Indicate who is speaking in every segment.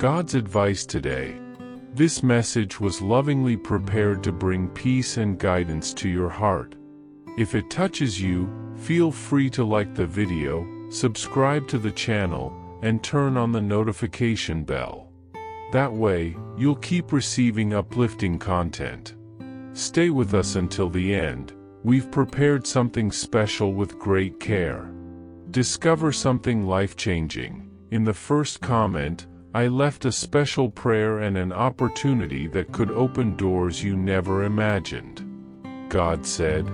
Speaker 1: God's advice today. This message was lovingly prepared to bring peace and guidance to your heart. If it touches you, feel free to like the video, subscribe to the channel, and turn on the notification bell. That way, you'll keep receiving uplifting content. Stay with us until the end. We've prepared something special with great care. Discover something life-changing. In the first comment, I left a special prayer and an opportunity that could open doors you never imagined. God said,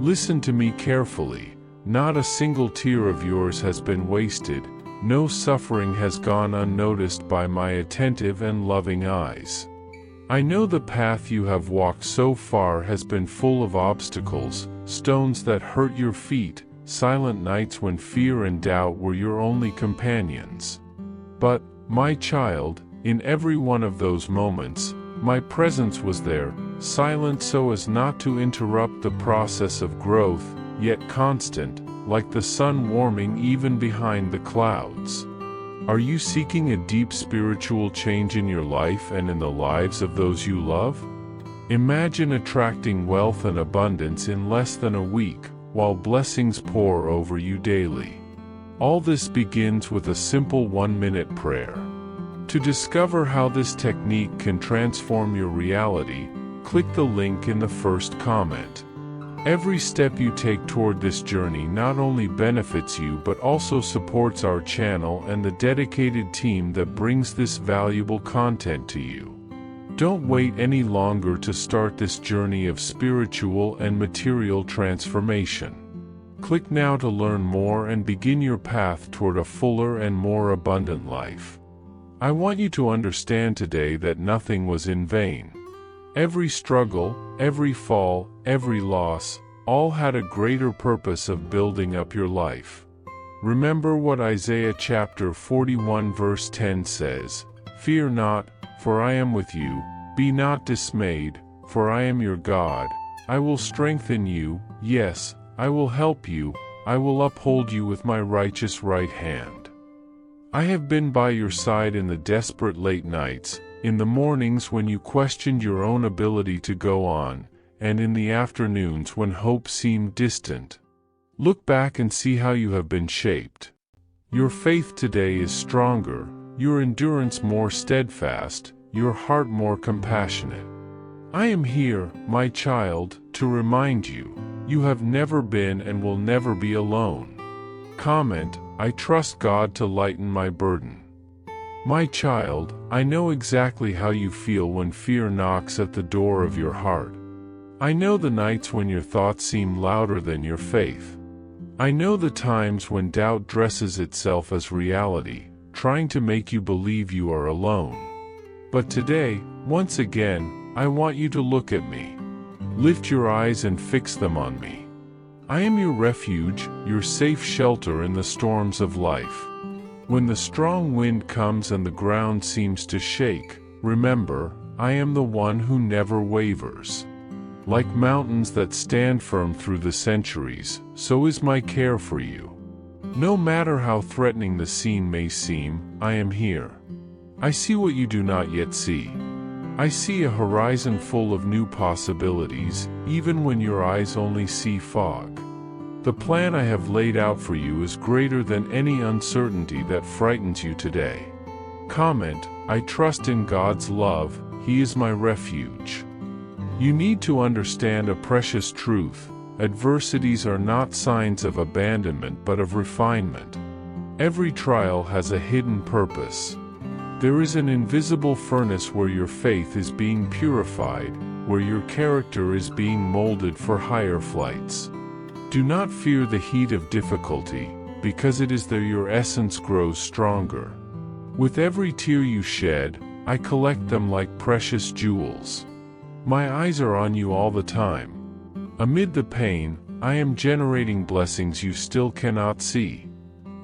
Speaker 1: "Listen to me carefully. Not a single tear of yours has been wasted. No suffering has gone unnoticed by my attentive and loving eyes. I know the path you have walked so far has been full of obstacles, stones that hurt your feet, silent nights when fear and doubt were your only companions. But, my child, in every one of those moments, my presence was there, silent so as not to interrupt the process of growth, yet constant, like the sun warming even behind the clouds. Are you seeking a deep spiritual change in your life and in the lives of those you love? Imagine attracting wealth and abundance in less than a week, while blessings pour over you daily. All this begins with a simple 1-minute prayer. To discover how this technique can transform your reality, click the link in the first comment. Every step you take toward this journey not only benefits you but also supports our channel and the dedicated team that brings this valuable content to you. Don't wait any longer to start this journey of spiritual and material transformation. Click now to learn more and begin your path toward a fuller and more abundant life. I want you to understand today that nothing was in vain. Every struggle, every fall, every loss, all had a greater purpose of building up your life. Remember what Isaiah chapter 41 verse 10 says, "Fear not, for I am with you, be not dismayed, for I am your God, I will strengthen you, yes, I will help you, I will uphold you with my righteous right hand." I have been by your side in the desperate late nights, in the mornings when you questioned your own ability to go on, and in the afternoons when hope seemed distant. Look back and see how you have been shaped. Your faith today is stronger, your endurance more steadfast, your heart more compassionate. I am here, my child, to remind you, you have never been and will never be alone. Comment, I trust God to lighten my burden. My child, I know exactly how you feel when fear knocks at the door of your heart. I know the nights when your thoughts seem louder than your faith. I know the times when doubt dresses itself as reality, trying to make you believe you are alone. But today, once again, I want you to look at me. Lift your eyes and fix them on me. I am your refuge, your safe shelter in the storms of life. When the strong wind comes and the ground seems to shake, remember, I am the one who never wavers. Like mountains that stand firm through the centuries, so is my care for you. No matter how threatening the scene may seem, I am here. I see what you do not yet see. I see a horizon full of new possibilities, even when your eyes only see fog. The plan I have laid out for you is greater than any uncertainty that frightens you today. Comment, I trust in God's love, He is my refuge. You need to understand a precious truth. Adversities are not signs of abandonment but of refinement. Every trial has a hidden purpose. There is an invisible furnace where your faith is being purified, where your character is being molded for higher flights. Do not fear the heat of difficulty, because it is there your essence grows stronger. With every tear you shed, I collect them like precious jewels. My eyes are on you all the time. Amid the pain, I am generating blessings you still cannot see.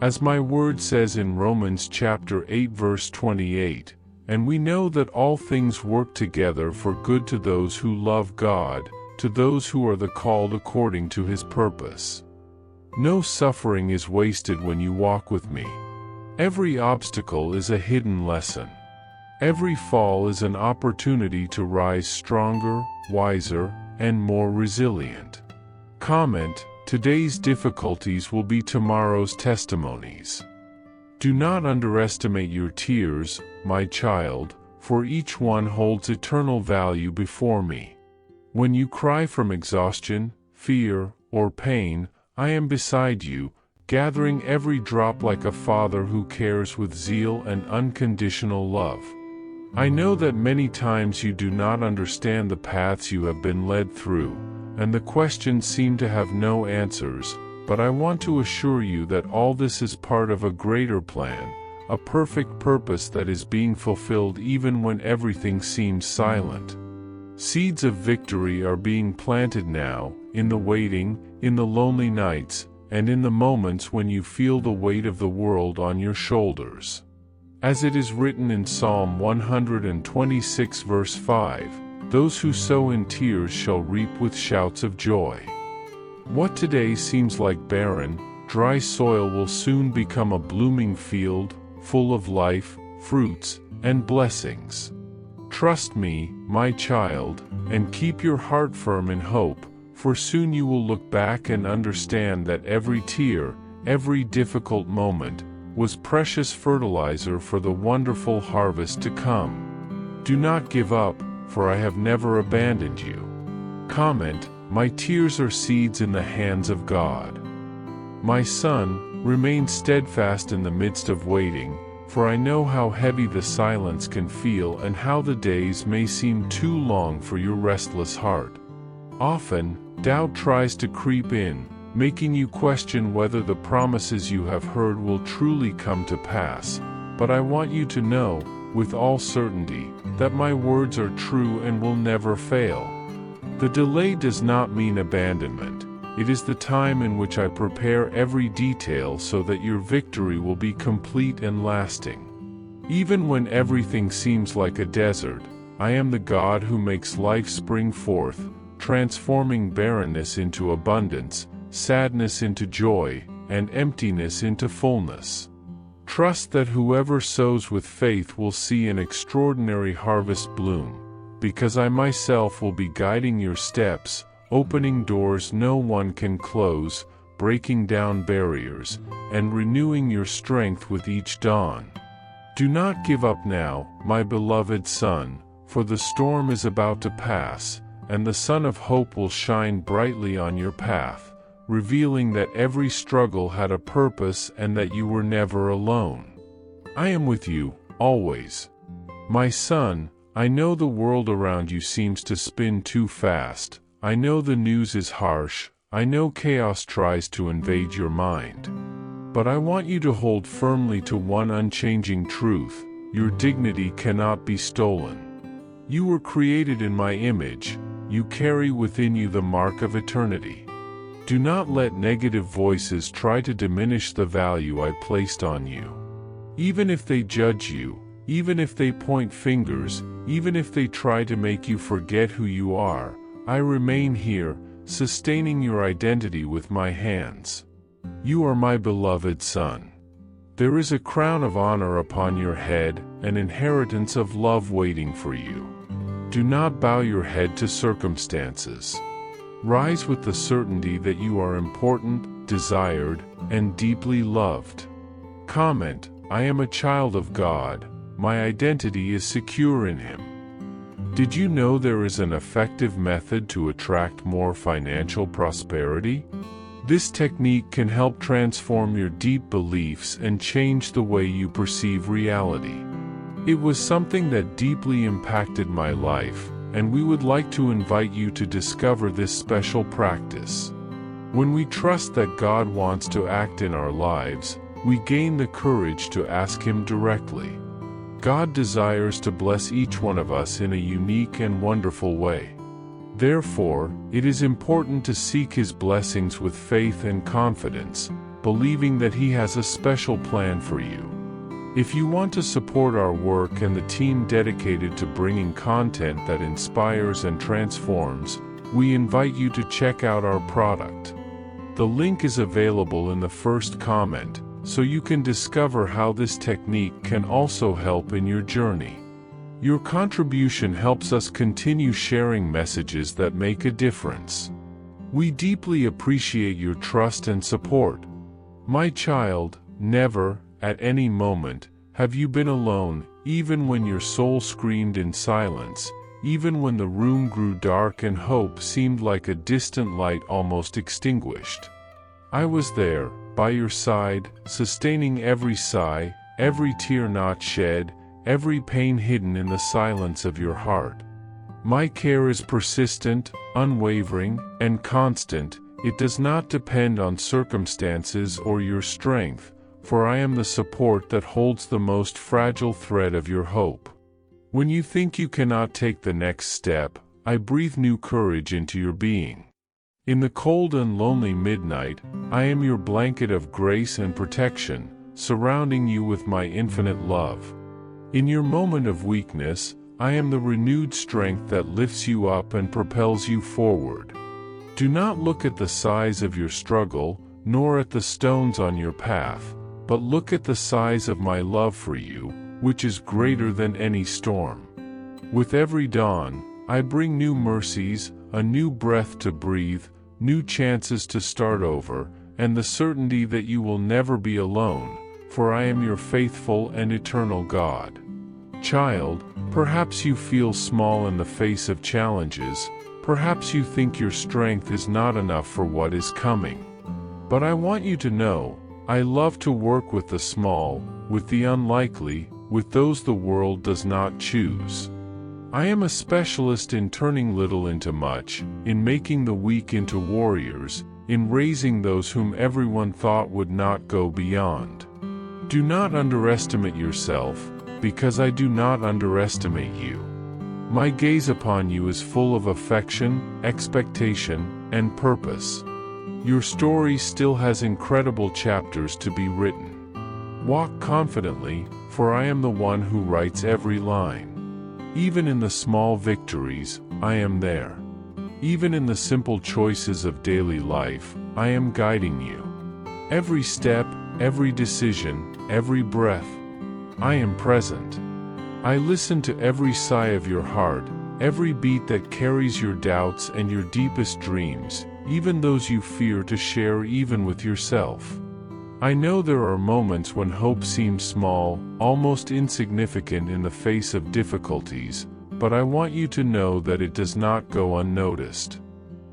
Speaker 1: As my word says in Romans chapter 8 verse 28, and we know that all things work together for good to those who love God, to those who are the called according to His purpose. No suffering is wasted when you walk with me. Every obstacle is a hidden lesson. Every fall is an opportunity to rise stronger, wiser, and more resilient. Comment: today's difficulties will be tomorrow's testimonies. Do not underestimate your tears, my child, for each one holds eternal value before me. When you cry from exhaustion, fear, or pain, I am beside you, gathering every drop like a father who cares with zeal and unconditional love. I know that many times you do not understand the paths you have been led through, and the questions seem to have no answers, but I want to assure you that all this is part of a greater plan, a perfect purpose that is being fulfilled even when everything seems silent. Seeds of victory are being planted now, in the waiting, in the lonely nights, and in the moments when you feel the weight of the world on your shoulders. As it is written in Psalm 126 verse 5, "Those who sow in tears shall reap with shouts of joy." What today seems like barren, dry soil will soon become a blooming field, full of life, fruits, and blessings. Trust me, my child, and keep your heart firm in hope, for soon you will look back and understand that every tear, every difficult moment, was precious fertilizer for the wonderful harvest to come. Do not give up, for I have never abandoned you. Comment: my tears are seeds in the hands of God. My son, remain steadfast in the midst of waiting, for I know how heavy the silence can feel and how the days may seem too long for your restless heart. Often, doubt tries to creep in, making you question whether the promises you have heard will truly come to pass, but I want you to know, with all certainty, that my words are true and will never fail. The delay does not mean abandonment. It is the time in which I prepare every detail so that your victory will be complete and lasting. Even when everything seems like a desert, I am the God who makes life spring forth, transforming barrenness into abundance, sadness into joy, and emptiness into fullness. Trust that whoever sows with faith will see an extraordinary harvest bloom, because I myself will be guiding your steps, opening doors no one can close, breaking down barriers, and renewing your strength with each dawn. Do not give up now, my beloved son, for the storm is about to pass, and the sun of hope will shine brightly on your path, revealing that every struggle had a purpose and that you were never alone. I am with you, always. My son, I know the world around you seems to spin too fast. I know the news is harsh. I know chaos tries to invade your mind. But I want you to hold firmly to one unchanging truth: your dignity cannot be stolen. You were created in my image. You carry within you the mark of eternity. Do not let negative voices try to diminish the value I placed on you. Even if they judge you, even if they point fingers, even if they try to make you forget who you are, I remain here, sustaining your identity with my hands. You are my beloved son. There is a crown of honor upon your head, an inheritance of love waiting for you. Do not bow your head to circumstances. Rise with the certainty that you are important, desired, and deeply loved. Comment: I am a child of God. My identity is secure in Him. Did you know there is an effective method to attract more financial prosperity? This technique can help transform your deep beliefs and change the way you perceive reality. It was something that deeply impacted my life, and we would like to invite you to discover this special practice. When we trust that God wants to act in our lives, we gain the courage to ask Him directly. God desires to bless each one of us in a unique and wonderful way. Therefore, it is important to seek His blessings with faith and confidence, believing that He has a special plan for you. If you want to support our work and the team dedicated to bringing content that inspires and transforms, we invite you to check out our product. The link is available in the first comment, so you can discover how this technique can also help in your journey. Your contribution helps us continue sharing messages that make a difference. We deeply appreciate your trust and support. My child, never, at any moment, have you been alone, even when your soul screamed in silence, even when the room grew dark and hope seemed like a distant light almost extinguished. I was there, by your side, sustaining every sigh, every tear not shed, every pain hidden in the silence of your heart. My care is persistent, unwavering, and constant. It does not depend on circumstances or your strength, for I am the support that holds the most fragile thread of your hope. When you think you cannot take the next step, I breathe new courage into your being. In the cold and lonely midnight, I am your blanket of grace and protection, surrounding you with my infinite love. In your moment of weakness, I am the renewed strength that lifts you up and propels you forward. Do not look at the size of your struggle, nor at the stones on your path, but look at the size of my love for you, which is greater than any storm. With every dawn, I bring new mercies, a new breath to breathe, new chances to start over, and the certainty that you will never be alone, for I am your faithful and eternal God. Child, perhaps you feel small in the face of challenges, perhaps you think your strength is not enough for what is coming. But I want you to know, I love to work with the small, with the unlikely, with those the world does not choose. I am a specialist in turning little into much, in making the weak into warriors, in raising those whom everyone thought would not go beyond. Do not underestimate yourself, because I do not underestimate you. My gaze upon you is full of affection, expectation, and purpose. Your story still has incredible chapters to be written. Walk confidently, for I am the one who writes every line. Even in the small victories, I am there. Even in the simple choices of daily life, I am guiding you. Every step, every decision, every breath, I am present. I listen to every sigh of your heart, every beat that carries your doubts and your deepest dreams, even those you fear to share even with yourself. I know there are moments when hope seems small, almost insignificant in the face of difficulties, but I want you to know that it does not go unnoticed.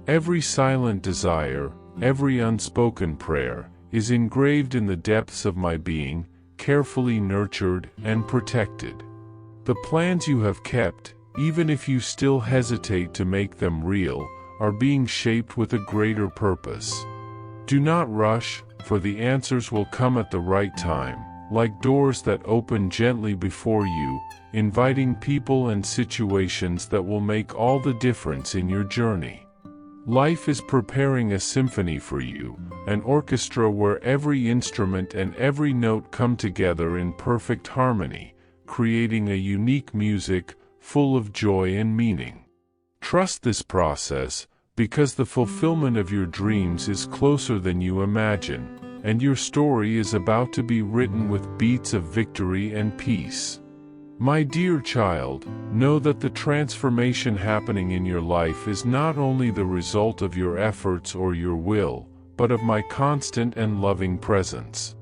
Speaker 1: Every silent desire, every unspoken prayer, is engraved in the depths of my being, carefully nurtured and protected. The plans you have kept, even if you still hesitate to make them real, are being shaped with a greater purpose. Do not rush, for the answers will come at the right time, like doors that open gently before you, inviting people and situations that will make all the difference in your journey. Life is preparing a symphony for you, an orchestra where every instrument and every note come together in perfect harmony, creating a unique music, full of joy and meaning. Trust this process, because the fulfillment of your dreams is closer than you imagine, and your story is about to be written with beats of victory and peace. My dear child, know that the transformation happening in your life is not only the result of your efforts or your will, but of my constant and loving presence.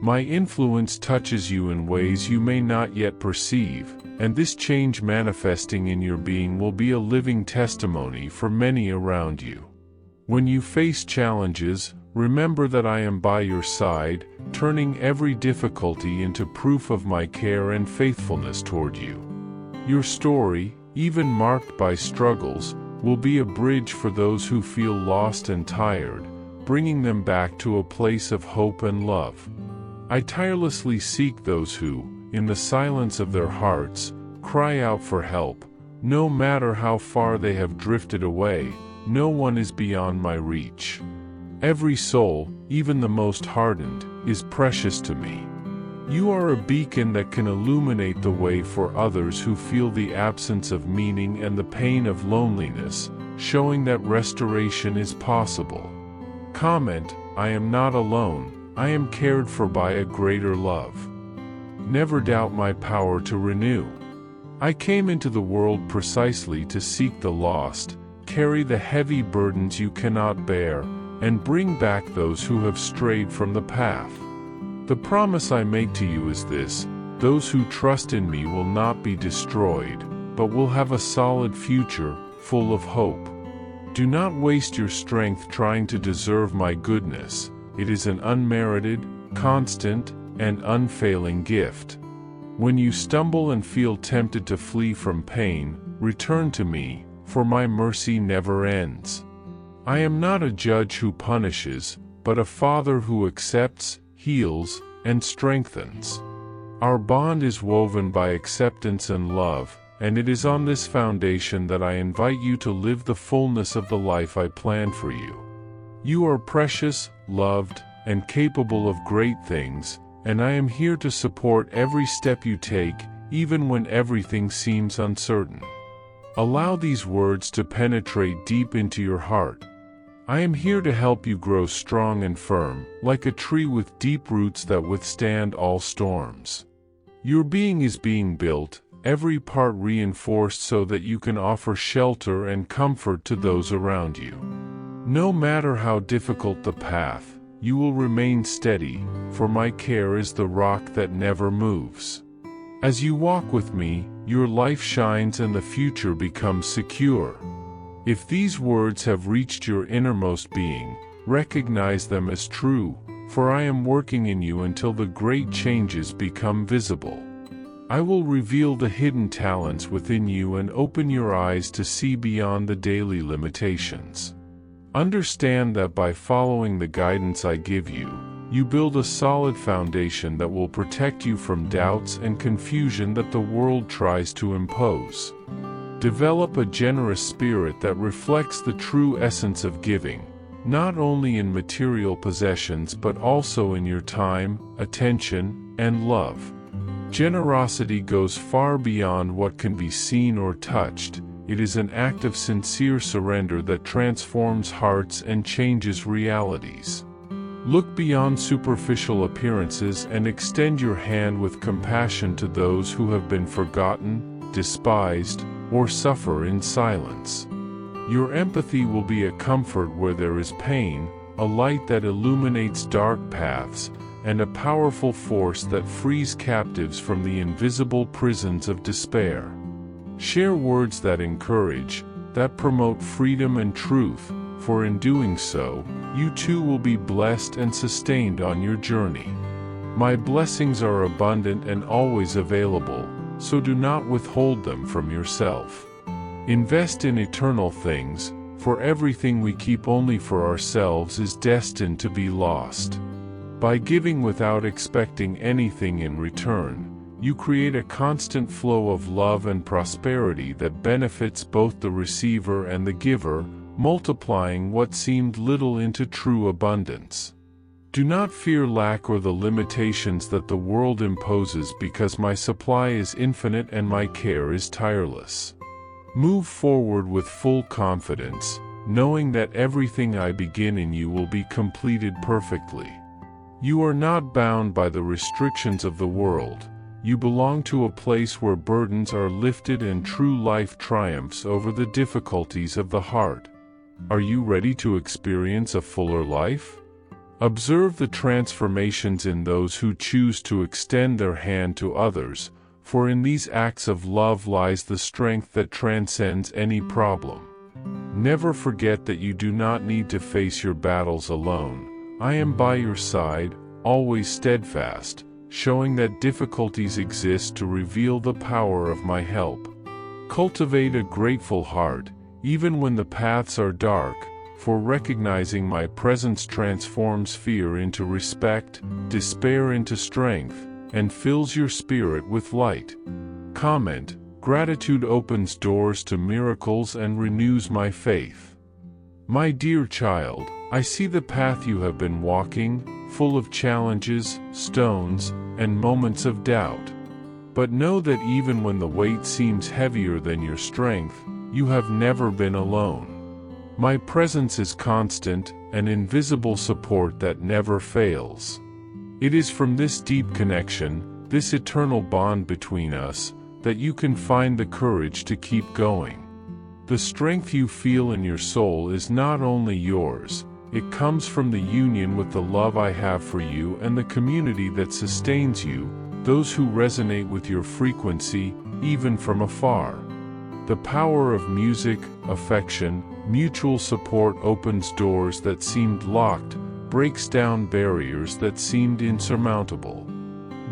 Speaker 1: My influence touches you in ways you may not yet perceive, and this change manifesting in your being will be a living testimony for many around you. When you face challenges, remember that I am by your side, turning every difficulty into proof of my care and faithfulness toward you. Your story, even marked by struggles, will be a bridge for those who feel lost and tired, bringing them back to a place of hope and love. I tirelessly seek those who, in the silence of their hearts, cry out for help. No matter how far they have drifted away, no one is beyond my reach. Every soul, even the most hardened, is precious to me. You are a beacon that can illuminate the way for others who feel the absence of meaning and the pain of loneliness, showing that restoration is possible. Comment, I am not alone. I am cared for by a greater love. Never doubt my power to renew. I came into the world precisely to seek the lost, carry the heavy burdens you cannot bear, and bring back those who have strayed from the path. The promise I make to you is this: those who trust in me will not be destroyed, but will have a solid future, full of hope. Do not waste your strength trying to deserve my goodness. It is an unmerited, constant, and unfailing gift. When you stumble and feel tempted to flee from pain, return to me, for my mercy never ends. I am not a judge who punishes, but a father who accepts, heals, and strengthens. Our bond is woven by acceptance and love, and it is on this foundation that I invite you to live the fullness of the life I planned for you. You are precious, loved, and capable of great things, and I am here to support every step you take, even when everything seems uncertain. Allow these words to penetrate deep into your heart. I am here to help you grow strong and firm, like a tree with deep roots that withstand all storms. Your being is being built, every part reinforced so that you can offer shelter and comfort to those around you. No matter how difficult the path, you will remain steady, for my care is the rock that never moves. As you walk with me, your life shines and the future becomes secure. If these words have reached your innermost being, recognize them as true, for I am working in you until the great changes become visible. I will reveal the hidden talents within you and open your eyes to see beyond the daily limitations. Understand that by following the guidance I give you, you build a solid foundation that will protect you from doubts and confusion that the world tries to impose. Develop a generous spirit that reflects the true essence of giving, not only in material possessions but also in your time, attention, and love. Generosity goes far beyond what can be seen or touched. It is an act of sincere surrender that transforms hearts and changes realities. Look beyond superficial appearances and extend your hand with compassion to those who have been forgotten, despised, or suffer in silence. Your empathy will be a comfort where there is pain, a light that illuminates dark paths, and a powerful force that frees captives from the invisible prisons of despair. Share words that encourage, that promote freedom and truth, for in doing so, you too will be blessed and sustained on your journey. My blessings are abundant and always available, so do not withhold them from yourself. Invest in eternal things, for everything we keep only for ourselves is destined to be lost. By giving without expecting anything in return, you create a constant flow of love and prosperity that benefits both the receiver and the giver, multiplying what seemed little into true abundance. Do not fear lack or the limitations that the world imposes, because my supply is infinite and my care is tireless. Move forward with full confidence, knowing that everything I begin in you will be completed perfectly. You are not bound by the restrictions of the world. You belong to a place where burdens are lifted and true life triumphs over the difficulties of the heart. Are you ready to experience a fuller life? Observe the transformations in those who choose to extend their hand to others, for in these acts of love lies the strength that transcends any problem. Never forget that you do not need to face your battles alone. I am by your side, always steadfast, showing that difficulties exist to reveal the power of my help. Cultivate a grateful heart, even when the paths are dark, for recognizing my presence transforms fear into respect, despair into strength, and fills your spirit with light. Comment: gratitude opens doors to miracles and renews my faith. My dear child, I see the path you have been walking, full of challenges, stones, and moments of doubt. But know that even when the weight seems heavier than your strength, you have never been alone. My presence is constant, an invisible support that never fails. It is from this deep connection, this eternal bond between us, that you can find the courage to keep going. The strength you feel in your soul is not only yours, it comes from the union with the love I have for you and the community that sustains you, those who resonate with your frequency, even from afar. The power of music, affection, mutual support opens doors that seemed locked, breaks down barriers that seemed insurmountable.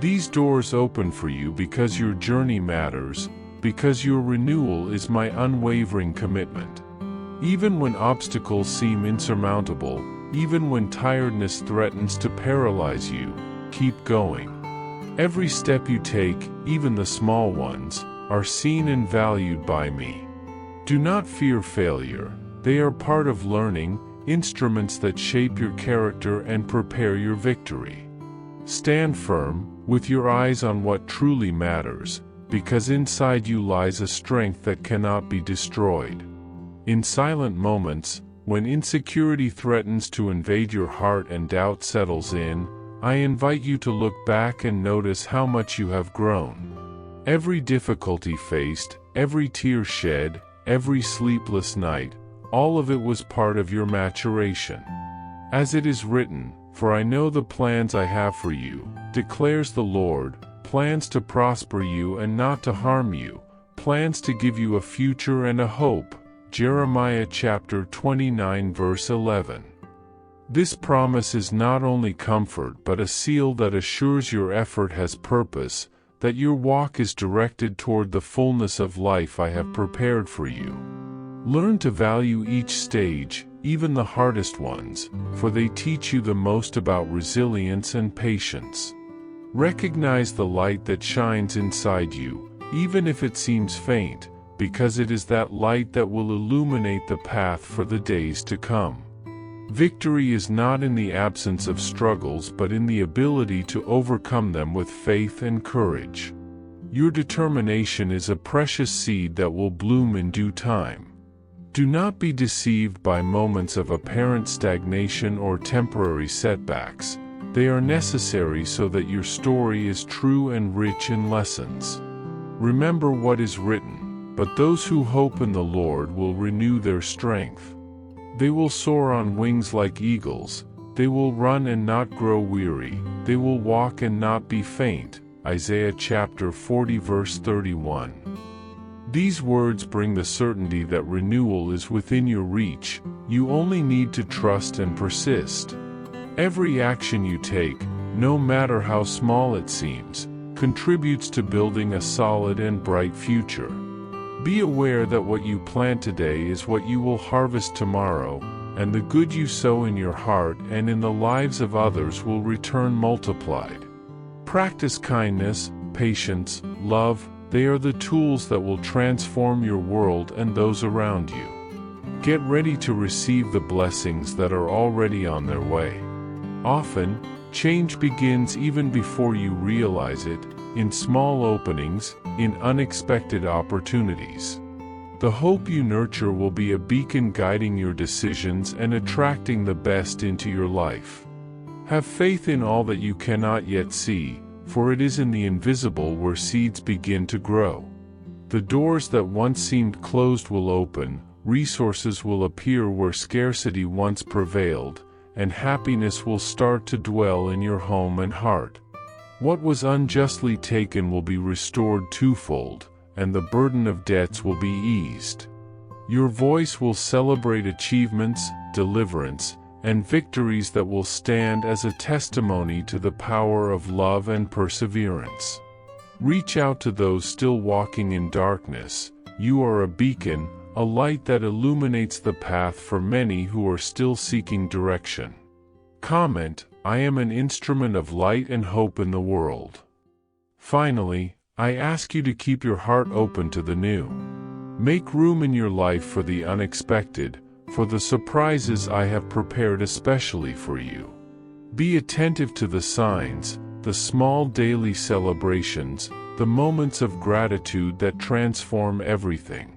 Speaker 1: These doors open for you because your journey matters, because your renewal is my unwavering commitment. Even when obstacles seem insurmountable, even when tiredness threatens to paralyze you, keep going. Every step you take, even the small ones, are seen and valued by me. Do not fear failure. They are part of learning, instruments that shape your character and prepare your victory. Stand firm, with your eyes on what truly matters, because inside you lies a strength that cannot be destroyed. In silent moments, when insecurity threatens to invade your heart and doubt settles in, I invite you to look back and notice how much you have grown. Every difficulty faced, every tear shed, every sleepless night, all of it was part of your maturation. As it is written, "For I know the plans I have for you, declares the Lord, plans to prosper you and not to harm you, plans to give you a future and a hope." Jeremiah chapter 29 verse 11. This promise is not only comfort but a seal that assures your effort has purpose, that your walk is directed toward the fullness of life I have prepared for you. Learn to value each stage, even the hardest ones, for they teach you the most about resilience and patience. Recognize the light that shines inside you, even if it seems faint, because it is that light that will illuminate the path for the days to come. Victory is not in the absence of struggles but in the ability to overcome them with faith and courage. Your determination is a precious seed that will bloom in due time. Do not be deceived by moments of apparent stagnation or temporary setbacks. They are necessary so that your story is true and rich in lessons. Remember what is written, "But those who hope in the Lord will renew their strength. They will soar on wings like eagles, they will run and not grow weary, they will walk and not be faint." Isaiah chapter 40 verse 31. These words bring the certainty that renewal is within your reach. You only need to trust and persist. Every action you take, no matter how small it seems, contributes to building a solid and bright future. Be aware that what you plant today is what you will harvest tomorrow, and the good you sow in your heart and in the lives of others will return multiplied. Practice kindness, patience, love. They are the tools that will transform your world and those around you. Get ready to receive the blessings that are already on their way. Often, change begins even before you realize it, in small openings, in unexpected opportunities. The hope you nurture will be a beacon guiding your decisions and attracting the best into your life. Have faith in all that you cannot yet see, for it is in the invisible where seeds begin to grow. The doors that once seemed closed will open, resources will appear where scarcity once prevailed, and happiness will start to dwell in your home and heart. What was unjustly taken will be restored twofold, and the burden of debts will be eased. Your voice will celebrate achievements, deliverance, and victories that will stand as a testimony to the power of love and perseverance. Reach out to those still walking in darkness. You are a beacon, a light that illuminates the path for many who are still seeking direction. Comment, "I am an instrument of light and hope in the world." Finally, I ask you to keep your heart open to the new. Make room in your life for the unexpected, for the surprises I have prepared especially for you. Be attentive to the signs, the small daily celebrations, the moments of gratitude that transform everything.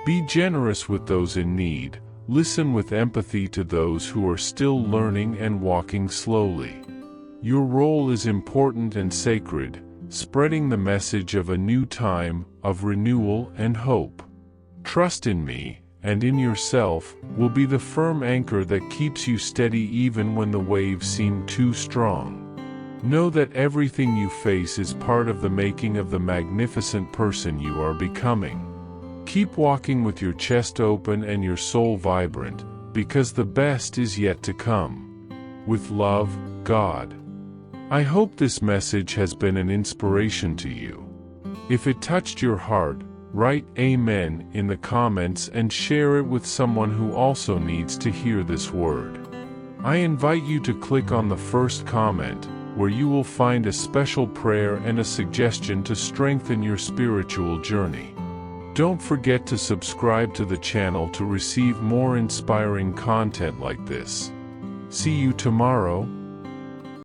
Speaker 1: Be generous with those in need, listen with empathy to those who are still learning and walking slowly. Your role is important and sacred, spreading the message of a new time, of renewal and hope. Trust in me, and in yourself, will be the firm anchor that keeps you steady even when the waves seem too strong. Know that everything you face is part of the making of the magnificent person you are becoming. Keep walking with your chest open and your soul vibrant, because the best is yet to come. With love, God. I hope this message has been an inspiration to you. If it touched your heart, write Amen in the comments and share it with someone who also needs to hear this word. I invite you to click on the first comment, where you will find a special prayer and a suggestion to strengthen your spiritual journey. Don't forget to subscribe to the channel to receive more inspiring content like this. See you tomorrow.